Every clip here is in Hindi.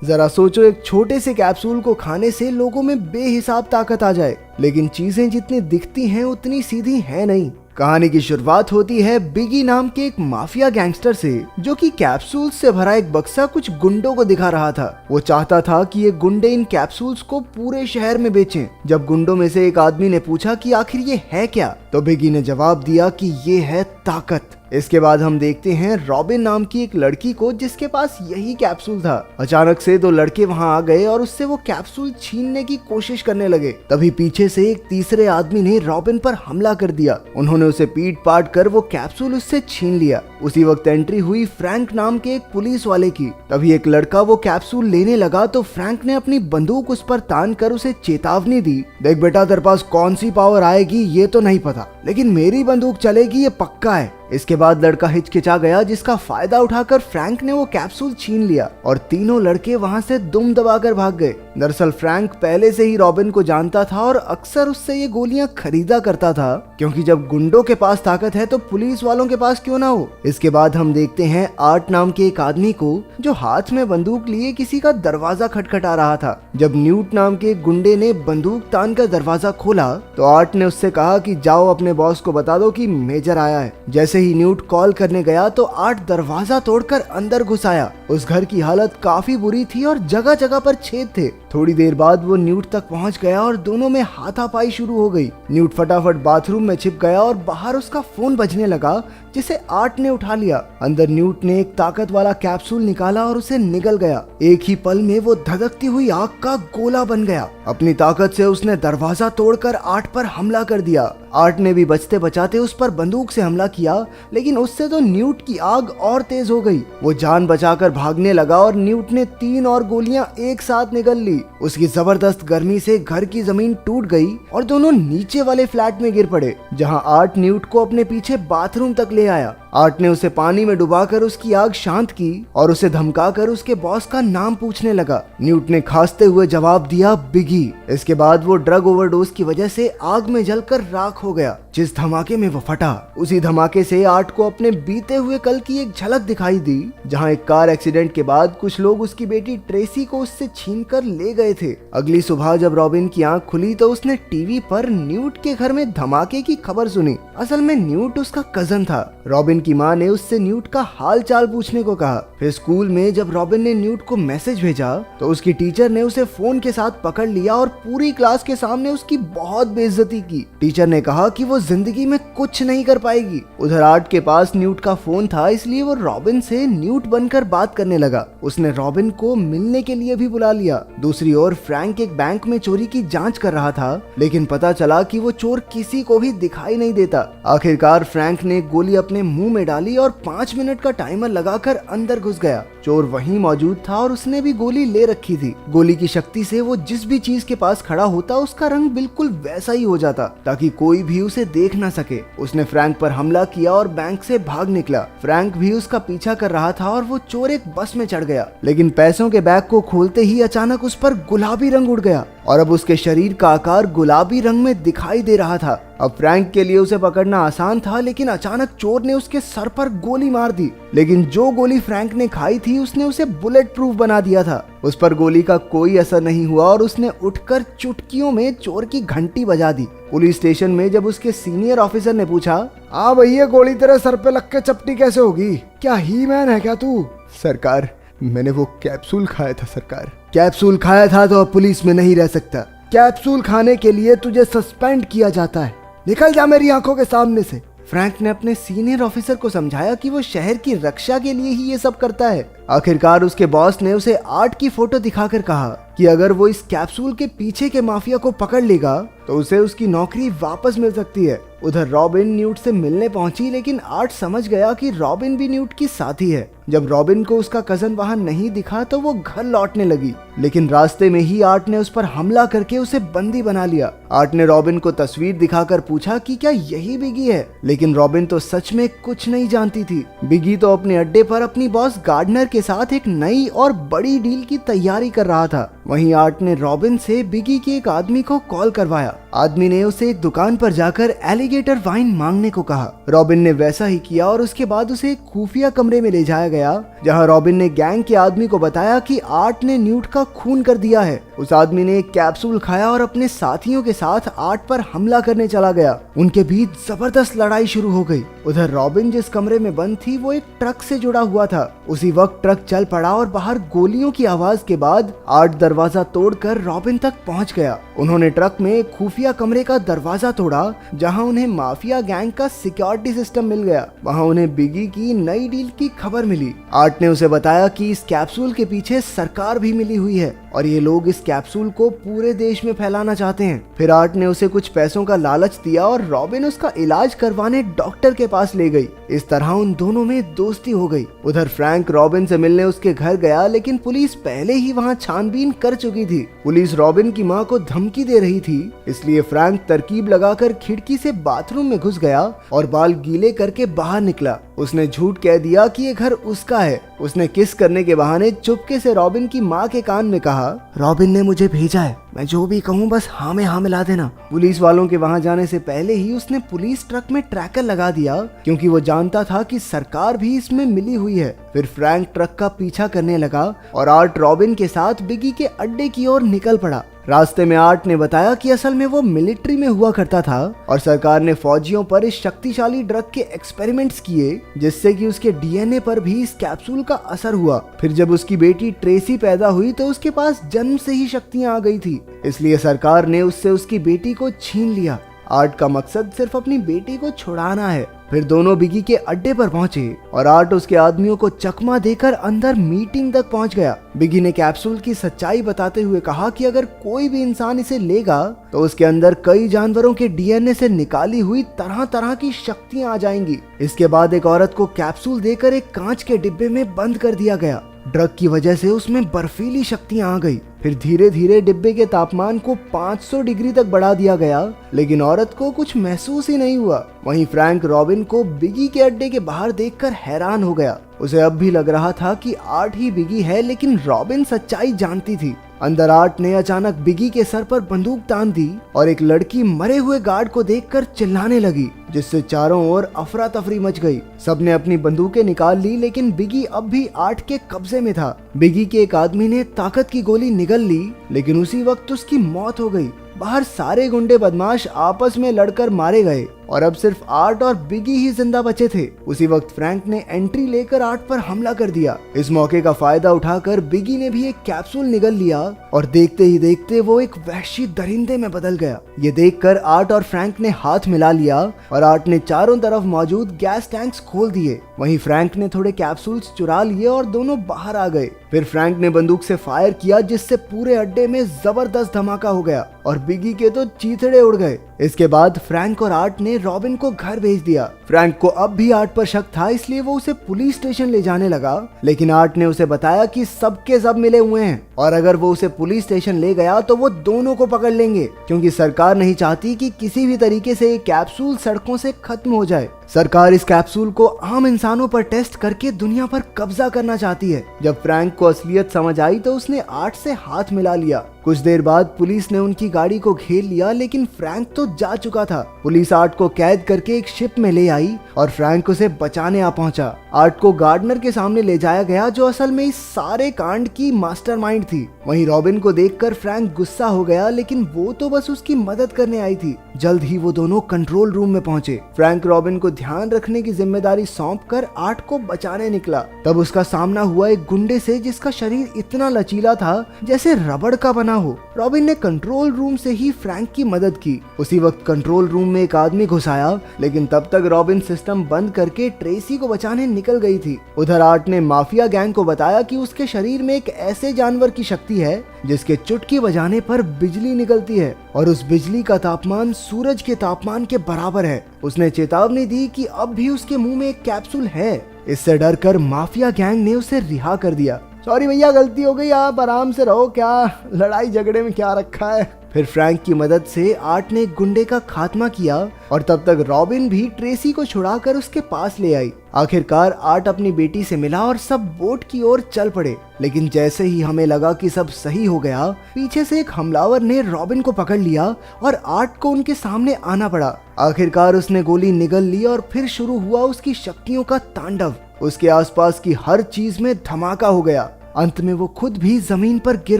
जरा सोचो, एक छोटे से कैप्सूल को खाने से लोगों में बेहिसाब ताकत आ जाए, लेकिन चीजें जितनी दिखती हैं उतनी सीधी है नहीं। कहानी की शुरुआत होती है बिगी नाम के एक माफिया गैंगस्टर से, जो कि कैप्सूल से भरा एक बक्सा कुछ गुंडों को दिखा रहा था। वो चाहता था कि ये गुंडे इन कैप्सूल्स को पूरे शहर में बेचें। जब गुंडों में से एक आदमी ने पूछा कि आखिर ये है क्या, तो बिगी ने जवाब दिया कि ये है ताकत। इसके बाद हम देखते हैं रॉबिन नाम की एक लड़की को, जिसके पास यही कैप्सूल था। अचानक से दो लड़के वहां आ गए और उससे वो कैप्सूल छीनने की कोशिश करने लगे। तभी पीछे से एक तीसरे आदमी ने रॉबिन पर हमला कर दिया। उन्होंने उसे पीट पाट कर वो कैप्सूल उससे छीन लिया। उसी वक्त एंट्री हुई फ्रैंक नाम के एक पुलिस वाले की। तभी एक लड़का वो कैप्सूल लेने लगा तो फ्रैंक ने अपनी बंदूक उस पर तान कर उसे चेतावनी दी, देख बेटा, तेरे पास कौन सी पावर आएगी ये तो नहीं पता, लेकिन मेरी बंदूक चलेगी ये पक्का है। इसके बाद लड़का हिचकिचा गया, जिसका फायदा उठाकर फ्रैंक ने वो कैप्सूल छीन लिया और तीनों लड़के वहां से दुम दबाकर भाग गए। दरअसल फ्रैंक पहले से ही रॉबिन को जानता था और अक्सर उससे ये गोलियां खरीदा करता था, क्योंकि जब गुंडों के पास ताकत है तो पुलिस वालों के पास क्यों ना हो। इसके बाद हम देखते हैं आर्ट नाम के एक आदमी को, जो हाथ में बंदूक लिए किसी का दरवाजा खटखटा रहा था। जब न्यूट नाम के एक गुंडे ने बंदूक तान कर दरवाजा खोला तो आर्ट ने उससे कहा कि जाओ अपने बॉस को बता दो कि मेजर आया है। जैसे ही न्यूट कॉल करने गया तो आर्ट दरवाजा तोड़कर अंदर घुस आया। उस घर की हालत काफी बुरी थी और जगह जगह पर छेद थे। थोड़ी देर बाद वो न्यूट तक पहुंच गया और दोनों में हाथापाई शुरू हो गई। न्यूट फटाफट बाथरूम में छिप गया और बाहर उसका फोन बजने लगा, जिसे आर्ट ने उठा लिया। अंदर न्यूट ने एक ताकत वाला कैप्सूल निकाला और उसे निगल गया। एक ही पल में वो धधकती हुई आग का गोला बन गया। अपनी ताकत से उसने दरवाजा तोड़कर आर्ट पर हमला कर दिया। आर्ट ने भी बचते बचाते उस पर बंदूक से हमला किया, लेकिन उससे तो न्यूट की आग और तेज हो गई। वो जान बचाकर भागने लगा और न्यूट ने 3 और गोलियां एक साथ निगल ली। उसकी जबरदस्त गर्मी से घर की जमीन टूट गई और दोनों नीचे वाले फ्लैट में गिर पड़े, जहां आर्ट न्यूट को अपने पीछे बाथरूम तक ले आया। आर्ट ने उसे पानी में डुबाकर उसकी आग शांत की और उसे धमकाकर उसके बॉस का नाम पूछने लगा। न्यूट ने खांसते हुए जवाब दिया, बिगी। इसके बाद वो ड्रग ओवरडोज की वजह से आग में जलकर राख हो गया। जिस धमाके में वो फटा, उसी धमाके से आर्ट को अपने बीते हुए कल की एक झलक दिखाई दी, जहां एक कार एक्सीडेंट के बाद कुछ लोग उसकी बेटी ट्रेसी को उससे छीनकर ले गए थे। अगली सुबह जब रॉबिन की आंख खुली तो उसने टीवी पर न्यूट के घर में धमाके की खबर सुनी। असल में न्यूट उसका कजन था। रॉबिन की मां ने उससे न्यूट का हाल चाल पूछने को कहा। फिर स्कूल में जब रॉबिन ने न्यूट को मैसेज भेजा तो उसकी टीचर ने उसे फोन के साथ पकड़ लिया और पूरी क्लास के सामने उसकी बहुत बेइज्जती की। टीचर ने कहा कि वो जिंदगी में कुछ नहीं कर पाएगी। उधर आर्ट के पास न्यूट का फोन था, इसलिए वो रॉबिन से न्यूट बनकर बात करने लगा। उसने रॉबिन को मिलने के लिए भी बुला लिया। दूसरी ओर फ्रैंक एक बैंक में चोरी की जांच कर रहा था, लेकिन पता चला कि वो चोर किसी को भी दिखाई नहीं देता। आखिरकार फ्रैंक ने गोली अपने मुंह में डाली और 5 मिनट का टाइमर लगाकर अंदर घुस गया। चोर वहीं मौजूद था और उसने भी गोली ले रखी थी। गोली की शक्ति से वो जिस भी चीज के पास खड़ा होता उसका रंग बिल्कुल वैसा ही हो जाता, ताकि कोई भी उसे देख ना सके। उसने फ्रैंक पर हमला किया और बैंक से भाग निकला। फ्रैंक भी उसका पीछा कर रहा था और वो चोर एक बस में चढ़ गया, लेकिन पैसों के बैग को खोलते ही अचानक उस पर गुलाबी रंग उड़ गया और अब उसके शरीर का आकार गुलाबी रंग में दिखाई दे रहा था। अब फ्रैंक के लिए उसे पकड़ना आसान था, लेकिन अचानक चोर ने उसके सर पर गोली मार दी। लेकिन जो गोली फ्रैंक ने खाई थी उसने उसे बुलेट प्रूफ बना दिया था। उस पर गोली का कोई असर नहीं हुआ और उसने उठकर चुटकियों में चोर की घंटी बजा दी। पुलिस स्टेशन में जब उसके सीनियर ऑफिसर ने पूछा, हाँ भैया, गोली तेरे सर पे लग के चपटी कैसे होगी? क्या ही मैन है क्या तू? सरकार, मैंने वो कैप्सूल खाया था सरकार। कैप्सूल खाया था तो अब पुलिस में नहीं रह सकता। कैप्सूल खाने के लिए तुझे सस्पेंड किया जाता है। निकल जा मेरी आंखों के सामने से। फ्रैंक ने अपने सीनियर ऑफिसर को समझाया कि वो शहर की रक्षा के लिए ही ये सब करता है। आखिरकार उसके बॉस ने उसे आर्ट की फोटो दिखाकर कहा कि अगर वो इस कैप्सूल के पीछे के माफिया को पकड़ लेगा तो उसे उसकी नौकरी वापस मिल सकती है। उधर रॉबिन न्यूट से मिलने पहुंची, लेकिन आर्ट समझ गया कि रॉबिन भी न्यूट की साथी है। जब रॉबिन को उसका कजन वहां नहीं दिखा तो वो घर लौटने लगी, लेकिन रास्ते में ही आर्ट ने उस पर हमला करके उसे बंदी बना लिया। आर्ट ने रॉबिन को तस्वीर दिखाकर पूछा कि क्या यही बिगी है, लेकिन रॉबिन तो सच में कुछ नहीं जानती थी। बिगी तो अपने अड्डे पर अपनी बॉस गार्डनर के साथ एक नई और बड़ी डील की तैयारी कर रहा था। वहीं आर्ट ने रॉबिन से बिगी के एक आदमी को कॉल करवाया। आदमी ने उसे एक दुकान पर जाकर एलिगेटर वाइन मांगने को कहा। रॉबिन ने वैसा ही किया और उसके बाद उसे एक खुफिया कमरे में ले जाया गया, जहां रॉबिन ने गैंग के आदमी को बताया कि आर्ट ने न्यूट का खून कर दिया है। उस आदमी ने एक कैप्सूल खाया और अपने साथियों के साथ आर्ट पर हमला करने चला गया। उनके बीच जबरदस्त लड़ाई शुरू हो गई। उधर रॉबिन जिस कमरे में बंद थी वो एक ट्रक से जुड़ा हुआ था। उसी वक्त ट्रक चल पड़ा और बाहर गोलियों की आवाज के बाद आर्ट दरवाजा तोड़कर रॉबिन तक पहुंच गया। उन्होंने ट्रक में एक खुफिया कमरे का दरवाजा तोड़ा, जहां उन्हें माफिया गैंग का सिक्योरिटी सिस्टम मिल गया। वहां उन्हें बिगी की नई डील की खबर मिली। आर्ट ने उसे बताया कि इस कैप्सूल के पीछे सरकार भी मिली हुई है और ये लोग इस कैप्सूल को पूरे देश में फैलाना चाहते हैं। फिर आर्ट ने उसे कुछ पैसों का लालच दिया और रॉबिन उसका इलाज करवाने डॉक्टर के पास ले गई। इस तरह उन दोनों में दोस्ती हो गई। उधर फ्रैंक रॉबिन से मिलने उसके घर गया, लेकिन पुलिस पहले ही वहां छानबीन कर चुकी थी। पुलिस रॉबिन की मां को धमकी दे रही थी, इसलिए फ्रैंक तरकीब लगाकर खिड़की से बाथरूम में घुस गया और बाल गीले करके बाहर निकला। उसने झूठ कह दिया कि ये घर उसका है। उसने किस करने के बहाने चुपके से रॉबिन की मां के कान में कहा, रॉबिन ने मुझे भेजा है, मैं जो भी कहूँ बस हाँ में हाँ मिला देना। पुलिस वालों के वहां जाने से पहले ही उसने पुलिस ट्रक में ट्रैकर लगा दिया, क्योंकि वो जानता था कि सरकार भी इसमें मिली हुई है। फिर फ्रैंक ट्रक का पीछा करने लगा और आर्ट रॉबिन के साथ बिगी के अड्डे की ओर निकल पड़ा। रास्ते में आर्ट ने बताया कि असल में वो मिलिट्री में हुआ करता था और सरकार ने फौजियों पर इस शक्तिशाली ड्रग के एक्सपेरिमेंट्स किए, जिससे कि उसके डीएनए पर भी इस कैप्सूल का असर हुआ। फिर जब उसकी बेटी ट्रेसी पैदा हुई तो उसके पास जन्म से ही शक्तियां आ गई थी, इसलिए सरकार ने उससे उसकी बेटी को छीन लिया। आर्ट का मकसद सिर्फ अपनी बेटी को छुड़ाना है। फिर दोनों बिगी के अड्डे पर पहुंचे और आर्ट उसके आदमियों को चकमा देकर अंदर मीटिंग तक पहुंच गया। बिगी ने कैप्सूल की सच्चाई बताते हुए कहा कि अगर कोई भी इंसान इसे लेगा तो उसके अंदर कई जानवरों के डीएनए से निकाली हुई तरह तरह की शक्तियां आ जाएंगी। इसके बाद एक औरत को कैप्सूल देकर एक कांच के डिब्बे में बंद कर दिया गया। ड्रग की वजह से उसमें बर्फीली शक्तियां आ गई। फिर धीरे धीरे डिब्बे के तापमान को 500 डिग्री तक बढ़ा दिया गया, लेकिन औरत को कुछ महसूस ही नहीं हुआ। वहीं फ्रैंक रॉबिन को बिगी के अड्डे के बाहर देखकर हैरान हो गया। उसे अब भी लग रहा था कि आर्ट ही बिगी है, लेकिन रॉबिन सच्चाई जानती थी। अंदर आर्ट ने अचानक बिगी के सर पर बंदूक तान दी और एक लड़की मरे हुए गार्ड को देखकर चिल्लाने लगी, जिससे चारों ओर अफरा तफरी मच गई। सबने अपनी बंदूकें निकाल ली, लेकिन बिगी अब भी आर्ट के कब्जे में था। बिगी के एक आदमी ने ताकत की गोली निगल ली, लेकिन उसी वक्त उसकी मौत हो गई। बाहर सारे गुंडे बदमाश आपस में लड़कर मारे गए और अब सिर्फ आर्ट और बिगी ही जिंदा बचे थे। उसी वक्त फ्रैंक ने एंट्री लेकर आर्ट पर हमला कर दिया। इस मौके का फायदा उठाकर बिगी ने भी एक कैप्सूल निगल लिया और देखते ही देखते वो एक वहशी दरिंदे में बदल गया। ये देखकर आर्ट और फ्रैंक ने हाथ मिला लिया और आर्ट ने चारों तरफ मौजूद गैस टैंक्स खोल दिए। वहीं फ्रैंक ने थोड़े कैप्सूल्स चुरा लिए और दोनों बाहर आ गए। फिर फ्रैंक ने बंदूक से फायर किया, जिससे पूरे अड्डे में जबरदस्त धमाका हो गया और बिगी के तो चीथड़े उड़ गए। इसके बाद फ्रैंक और आर्ट ने रॉबिन को घर भेज दिया। फ्रैंक को अब भी आर्ट पर शक था, इसलिए वो उसे पुलिस स्टेशन ले जाने लगा, लेकिन आर्ट ने उसे बताया कि सबके सब मिले हुए हैं और अगर वो उसे पुलिस स्टेशन ले गया तो वो दोनों को पकड़ लेंगे, क्योंकि सरकार नहीं चाहती कि किसी भी तरीके से ये कैप्सूल सड़कों से खत्म हो जाए। सरकार इस कैप्सूल को आम इंसानों पर टेस्ट करके दुनिया पर कब्जा करना चाहती है। जब फ्रैंक को असलियत समझ आई तो उसने आर्ट से हाथ मिला लिया। कुछ देर बाद पुलिस ने उनकी गाड़ी को घेर लिया, लेकिन फ्रैंक तो जा चुका था। पुलिस आर्ट को कैद करके एक शिप में ले आई और फ्रैंक उसे बचाने आ पहुंचा। आर्ट को गार्डनर के सामने ले जाया गया, जो असल में इस सारे कांड की मास्टरमाइंड थी। वहीं रॉबिन को देखकर फ्रैंक गुस्सा हो गया, लेकिन वो तो बस उसकी मदद करने आई थी। जल्द ही वो दोनों कंट्रोल रूम में पहुंचे। फ्रैंक रॉबिन को ध्यान रखने की जिम्मेदारी सौंपकर आर्ट को बचाने निकला। तब उसका सामना हुआ एक गुंडे से, जिसका शरीर इतना लचीला था जैसे रबड़ का बना हो। रॉबिन ने कंट्रोल रूम से ही फ्रैंक की मदद की। उसी वक्त कंट्रोल रूम में एक आदमी घुस आया, लेकिन तब तक रॉबिन सिस्टम बंद करके ट्रेसी को बचाने निकल गई थी। उधर आर्ट ने माफिया गैंग को बताया कि उसके शरीर में एक ऐसे जानवर की शक्ति है जिसके चुटकी बजाने पर बिजली निकलती है और उस बिजली का तापमान सूरज के तापमान के बराबर है। उसने चेतावनी दी कि अब भी उसके मुंह में एक कैप्सूल है। इससे डरकर माफिया गैंग ने उसे रिहा कर दिया। सॉरी भैया, गलती हो गई, आप आराम से रहो, क्या लड़ाई झगड़े में क्या रखा है। फिर फ्रैंक की मदद से आर्ट ने एक गुंडे का खात्मा किया और तब तक रॉबिन भी ट्रेसी को छुड़ाकर उसके पास ले आई। आखिरकार आर्ट अपनी बेटी से मिला और सब बोट की ओर चल पड़े। लेकिन जैसे ही हमें लगा कि सब सही हो गया, पीछे से एक हमलावर ने रॉबिन को पकड़ लिया और आर्ट को उनके सामने आना पड़ा। आखिरकार उसने गोली निगल ली और फिर शुरू हुआ उसकी शक्तियों का तांडव। उसके आसपास की हर चीज में धमाका हो गया। अंत में वो खुद भी जमीन पर गिर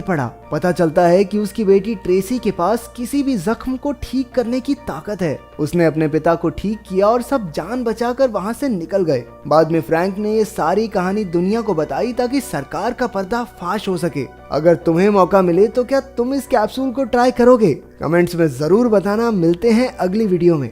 पड़ा। पता चलता है कि उसकी बेटी ट्रेसी के पास किसी भी जख्म को ठीक करने की ताकत है। उसने अपने पिता को ठीक किया और सब जान बचाकर वहां से निकल गए। बाद में फ्रैंक ने ये सारी कहानी दुनिया को बताई ताकि सरकार का पर्दा फाश हो सके। अगर तुम्हें मौका मिले तो क्या तुम इस कैप्सूल को ट्राई करोगे? कमेंट्स में जरूर बताना। मिलते हैं अगली वीडियो में।